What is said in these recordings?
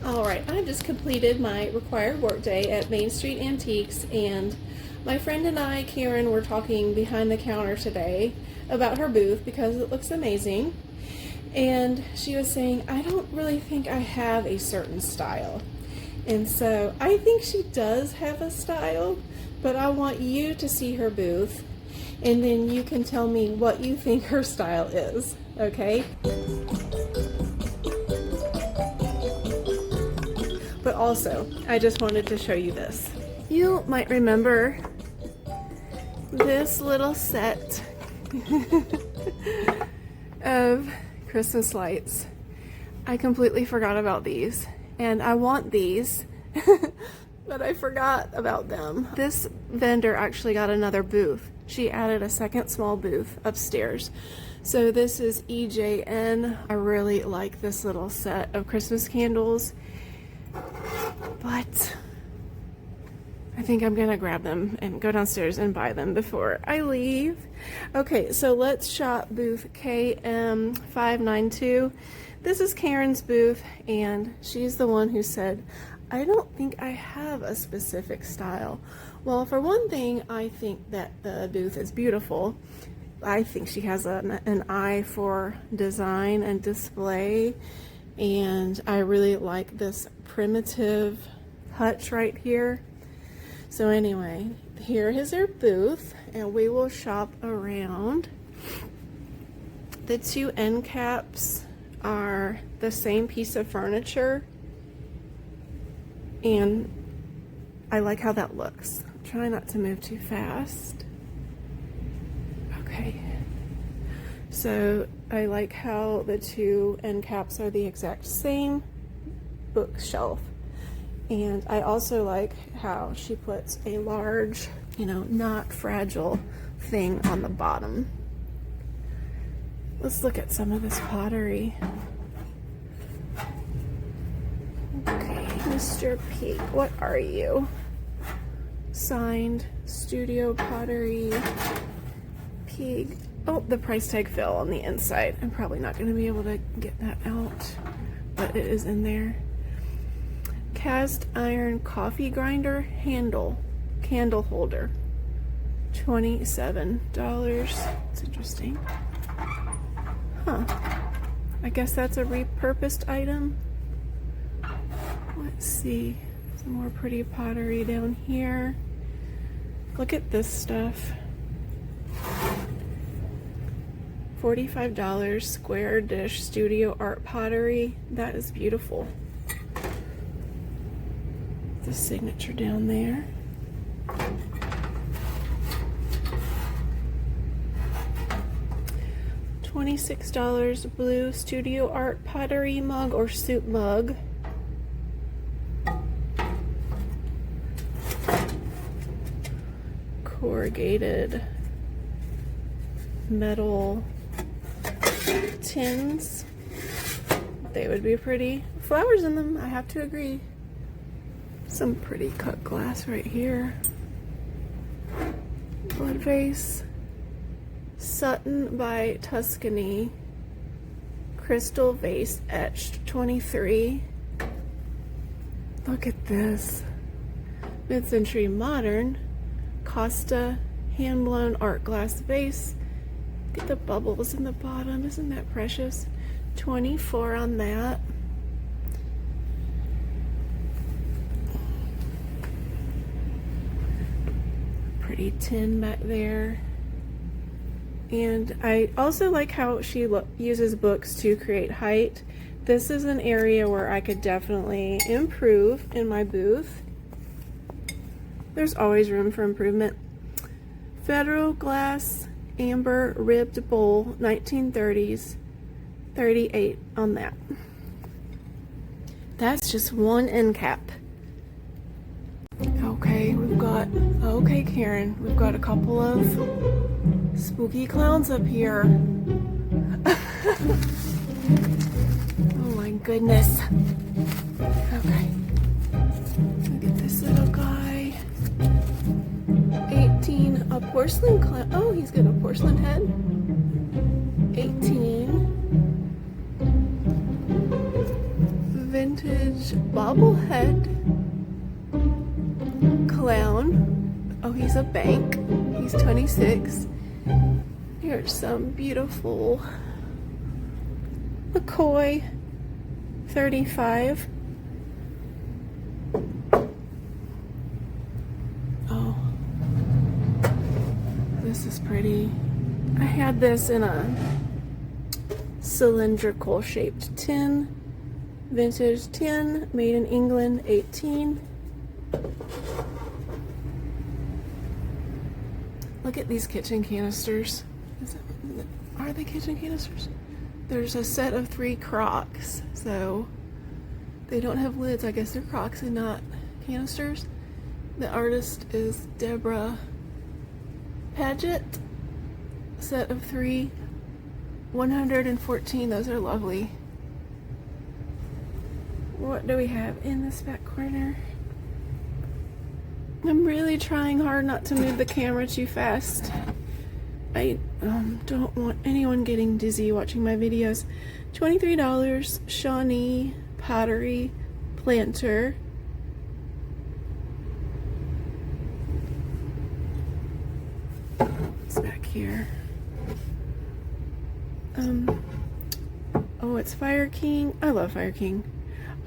Alright, I just completed my required workday at Main Street Antiques, and my friend and I, Karyn, were talking behind the counter today about her booth because it looks amazing. And she was saying, I don't really think I have a certain style. And so I think she does have a style, but I want you to see her booth, and then you can tell me what you think her style is, okay? But also, I just wanted to show you this. You might remember this little set of Christmas lights. I completely forgot about these, and I want these, but I forgot about them. This vendor actually got another booth. She added a second small booth upstairs. So this is EJN. I really like this little set of Christmas candles, but I think I'm gonna grab them and go downstairs and buy them before I leave. Okay, so let's shop booth KM592. This is Karyn's booth, and she's the one who said, I don't think I have a specific style. Well, for one thing, I think that the booth is beautiful. I think she has an eye for design and display, and I really like this primitive hutch right here. So anyway, here is her booth, and we will shop around. The two end caps are the same piece of furniture, and I like how that looks. Try not to move too fast. Okay, so I like how the two end caps are the exact same bookshelf. And I also like how she puts a large, not fragile thing on the bottom. Let's look at some of this pottery. Okay, Mr. Pig, what are you? Signed Studio Pottery Pig. Oh, the price tag fell on the inside. I'm probably not going to be able to get that out, but it is in there. Cast iron coffee grinder candle holder, $27. It's interesting. Huh. I guess that's a repurposed item. Let's see. Some more pretty pottery down here. Look at this stuff. $45 square dish studio art pottery. That is beautiful. The signature down there. $26 blue studio art pottery mug or soup mug. Corrugated metal tins. They would be pretty. Flowers in them, I have to agree. Some pretty cut glass right here. Blood vase. Sutton by Tuscany. Crystal vase etched, 23. Look at this. Mid-century modern. Costa hand-blown art glass vase. Look at the bubbles in the bottom. Isn't that precious? 24 on that. Pretty tin back there. And I also like how she uses books to create height. This is an area where I could definitely improve in my booth. There's always room for improvement. Federal glass amber ribbed bowl, 1930s, 38 on that. That's just one end cap. Okay, okay, Karyn, we've got a couple of spooky clowns up here. Oh my goodness. Okay. Look at this little guy. 18, a porcelain clown. Oh, he's got a porcelain head. 18. vintage bobblehead clown. Oh, he's a bank. He's 26. Here's some beautiful McCoy 35. Oh, this is pretty. I had this in a cylindrical shaped tin. Vintage tin, made in England, 18. Look at these kitchen canisters. Are they kitchen canisters? There's a set of 3 Crocks, so they don't have lids. I guess they're Crocks and not canisters. The artist is Deborah Paget. Set of 3, 114. Those are lovely. What do we have in this back corner? I'm really trying hard not to move the camera too fast. I don't want anyone getting dizzy watching my videos. $23, Shawnee Pottery planter. It's back here. Oh, it's Fire King. I love Fire King.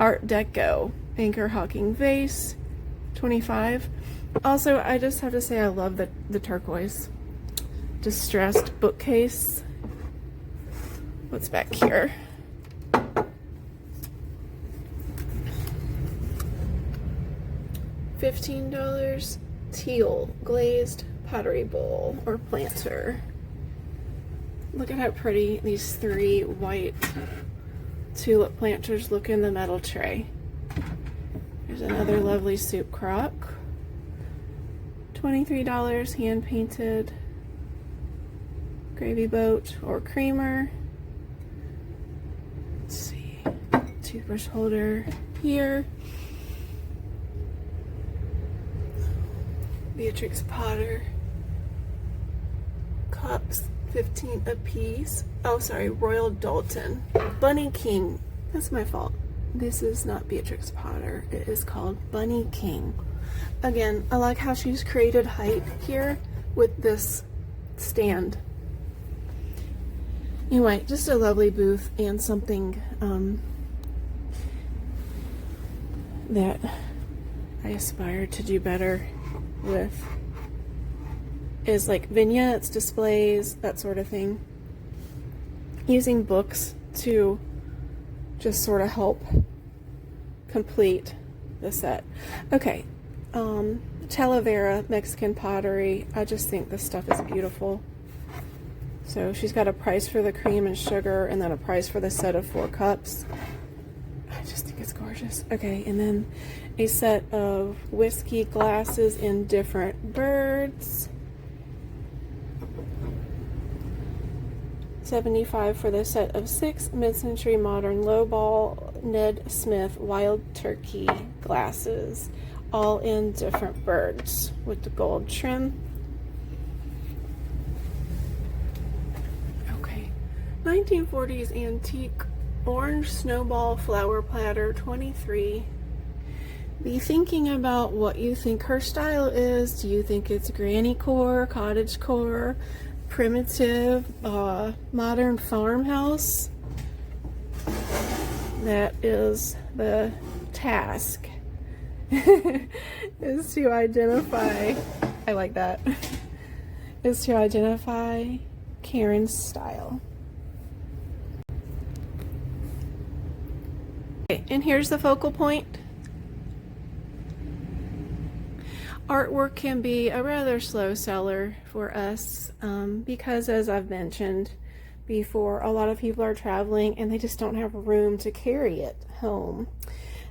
Art Deco Anchor Hocking vase, 25. Also, I just have to say I love the turquoise distressed bookcase. What's back here? $15 teal glazed pottery bowl or planter. Look at how pretty these 3 white tulip planters look in the metal tray. There's another lovely soup crock. $23, hand painted gravy boat or creamer. Let's see, toothbrush holder here. Beatrix Potter cups, 15 a piece. Oh, sorry, Royal Doulton. Bunny King. That's my fault. This is not Beatrix Potter. It is called Bunny King. Again, I like how she's created height here with this stand. Anyway, just a lovely booth and something that I aspire to do better with is like vignettes, displays, that sort of thing. Using books to just sort of help complete the set. Okay, Talavera Mexican pottery. I just think this stuff is beautiful. So she's got a price for the cream and sugar and then a price for the set of 4 cups. I just think it's gorgeous. Okay, and then a set of whiskey glasses in different birds. $75 for the set of 6 mid-century modern lowball Ned Smith wild turkey glasses, all in different birds with the gold trim. Okay, 1940s antique orange snowball flower platter, 23. Be thinking about what you think her style is. Do you think it's grannycore, cottagecore, primitive, modern farmhouse? That is the task, is to identify, I like that, is to identify Karyn's style. Okay, and here's the focal point. Artwork can be a rather slow seller for us because, as I've mentioned before, a lot of people are traveling and they just don't have room to carry it home.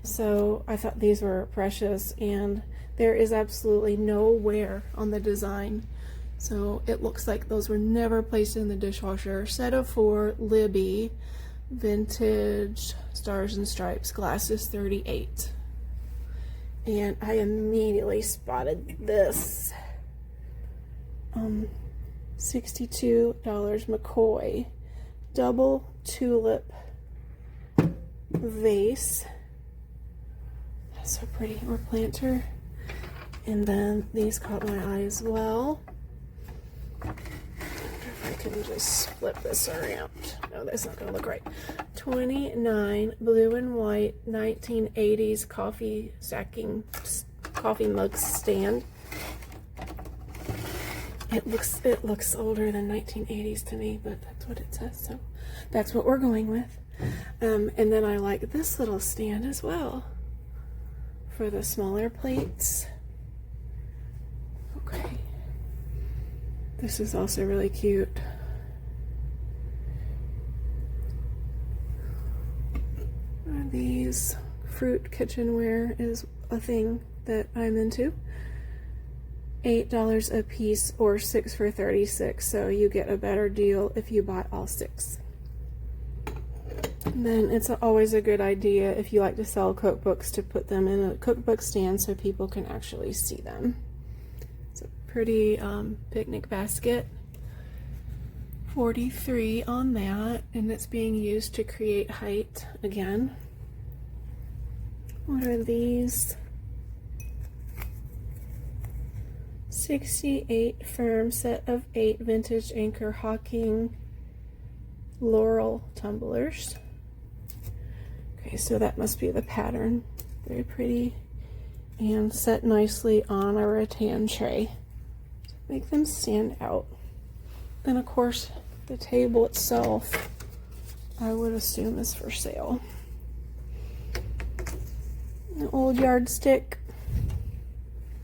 So I thought these were precious, and there is absolutely no wear on the design. So it looks like those were never placed in the dishwasher. Set of 4 Libby vintage stars and stripes glasses, 38. And I immediately spotted this $62 McCoy double tulip vase so pretty. Or planter. And then these caught my eye as well. I wonder if I can just flip this around. No, that's not going to look right. 29 blue and white 1980s coffee mug stand. It looks older than 1980s to me, but that's what it says, so that's what we're going with. And then I like this little stand as well for the smaller plates. Okay. This is also really cute. These fruit kitchenware is a thing that I'm into. $8 a piece or 6 for $36, so you get a better deal if you buy all 6. And then it's always a good idea if you like to sell cookbooks to put them in a cookbook stand so people can actually see them. It's a pretty picnic basket. 43 on that, and it's being used to create height again. What are these? 68 firm, set of 8 vintage anchor Hocking Laurel tumblers. Okay, so that must be the pattern. Very pretty and set nicely on a rattan tray. Make them stand out. And of course, the table itself, I would assume, is for sale. An old yardstick,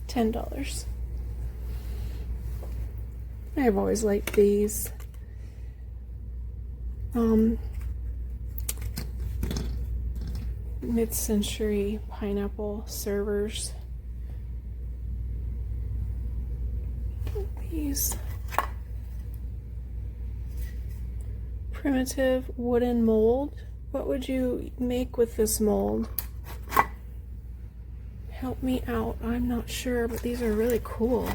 $10. I've always liked these. Mid-century pineapple servers. These primitive wooden mold. What would you make with this mold? Help me out. I'm not sure, but these are really cool.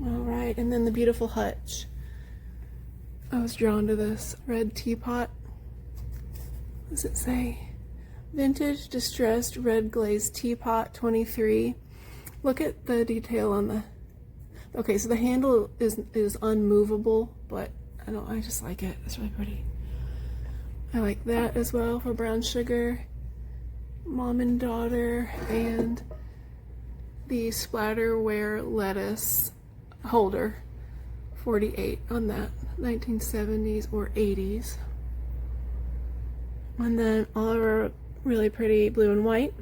Alright, and then the beautiful Hutch. I was drawn to this red teapot. What does it say? Vintage distressed red glazed teapot, 23. Look at the detail on the... Okay, so the handle is unmovable, but I just like it. It's really pretty. I like that as well for brown sugar. Mom and daughter, and the splatterware lettuce holder, 48 on that, 1970s or 80s. And then all of our really pretty blue and white.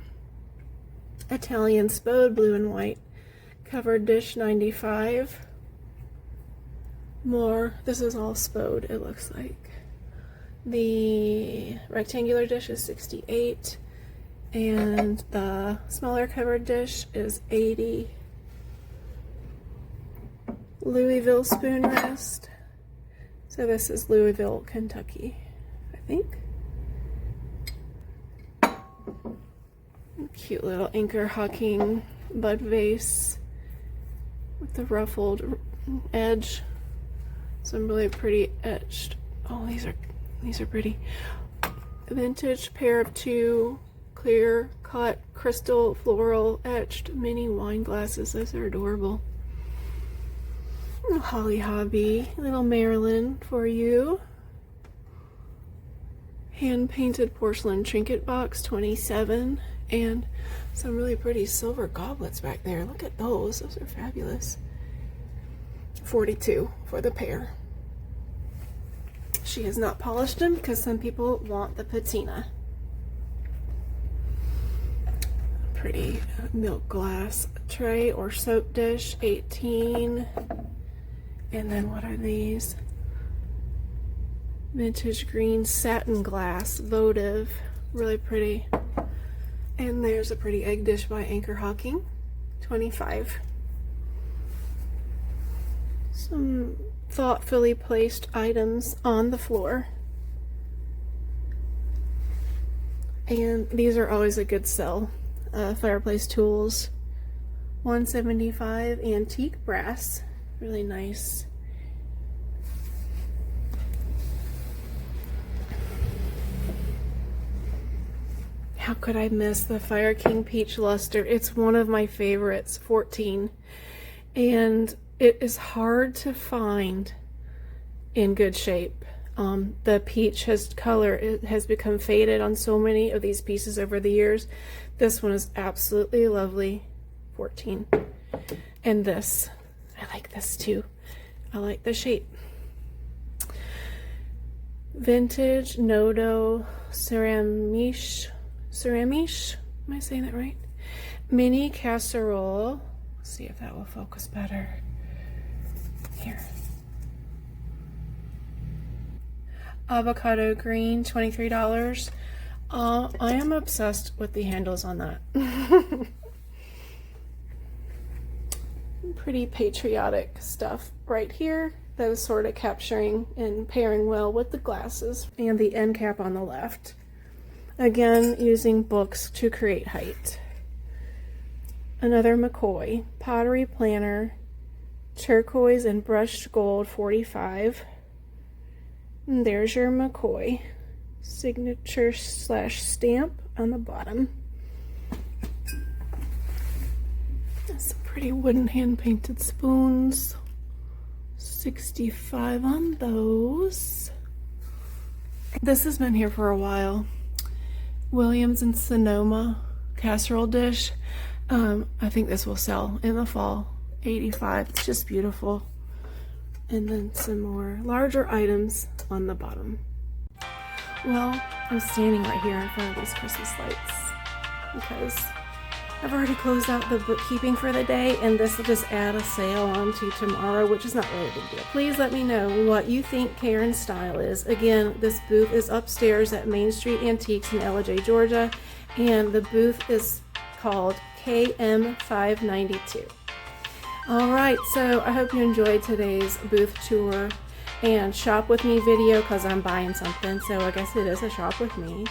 Italian Spode blue and white. Covered dish, 95. More, this is all Spode, it looks like. The rectangular dish is 68. And the smaller covered dish is 80. Louisville spoon rest. So this is Louisville, Kentucky, I think. Cute little anchor Hocking bud vase with the ruffled edge. Some really pretty etched. Oh, these are pretty. Vintage pair of 2 clear cut crystal floral etched mini wine glasses. Those are adorable. Holly Hobby, little Marilyn for you. Hand painted porcelain trinket box, 27. And some really pretty silver goblets back there. Look at those. Those are fabulous. 42 for the pair. She has not polished them because some people want the patina. Pretty milk glass tray or soap dish, 18. And then what are these? Vintage green satin glass, votive, really pretty. And there's a pretty egg dish by Anchor Hocking, 25. Some thoughtfully placed items on the floor. And these are always a good sell. Fireplace tools, 175. Antique brass, really nice. how could I miss the Fire King Peach Lustre? It's one of my favorites, 14. And it is hard to find in good shape. The peach it has become faded on so many of these pieces over the years. This one is absolutely lovely, 14. And this, I like this too. I like the shape. Vintage Nodo Ceramiche, am I saying that right? Mini Casserole. Let's see if that will focus better. Here. Avocado green, $23. I am obsessed with the handles on that. Pretty patriotic stuff right here. That was sort of capturing and pairing well with the glasses and the end cap on the left. Again, using books to create height. Another McCoy pottery planner, turquoise and brushed gold, 45. And there's your McCoy signature / stamp on the bottom. Some pretty wooden hand painted spoons. 65 on those. This has been here for a while. Williams and Sonoma casserole dish. I think this will sell in the fall. 85. It's just beautiful. And then some more larger items on the bottom. Well, I'm standing right here in front of these Christmas lights because I've already closed out the bookkeeping for the day, and this will just add a sale on to tomorrow, which is not really a big deal. Please let me know what you think Karyn's style is. Again, this booth is upstairs at Main Street Antiques in Ellijay, Georgia, and the booth is called KM592. Alright, so I hope you enjoyed today's booth tour and shop with me video because I'm buying something, so I guess it is a shop with me.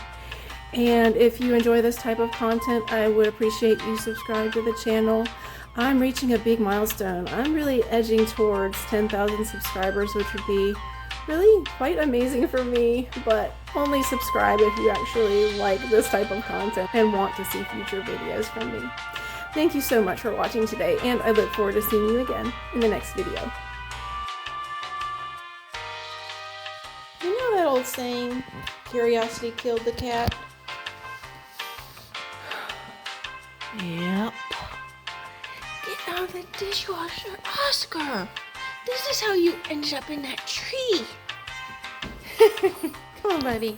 And if you enjoy this type of content, I would appreciate you subscribe to the channel. I'm reaching a big milestone. I'm really edging towards 10,000 subscribers, which would be really quite amazing for me, but only subscribe if you actually like this type of content and want to see future videos from me. Thank you so much for watching today, and I look forward to seeing you again in the next video. You know that old saying, curiosity killed the cat? Yep. Get out of the dishwasher, Oscar! This is how you ended up in that tree! Come on, buddy.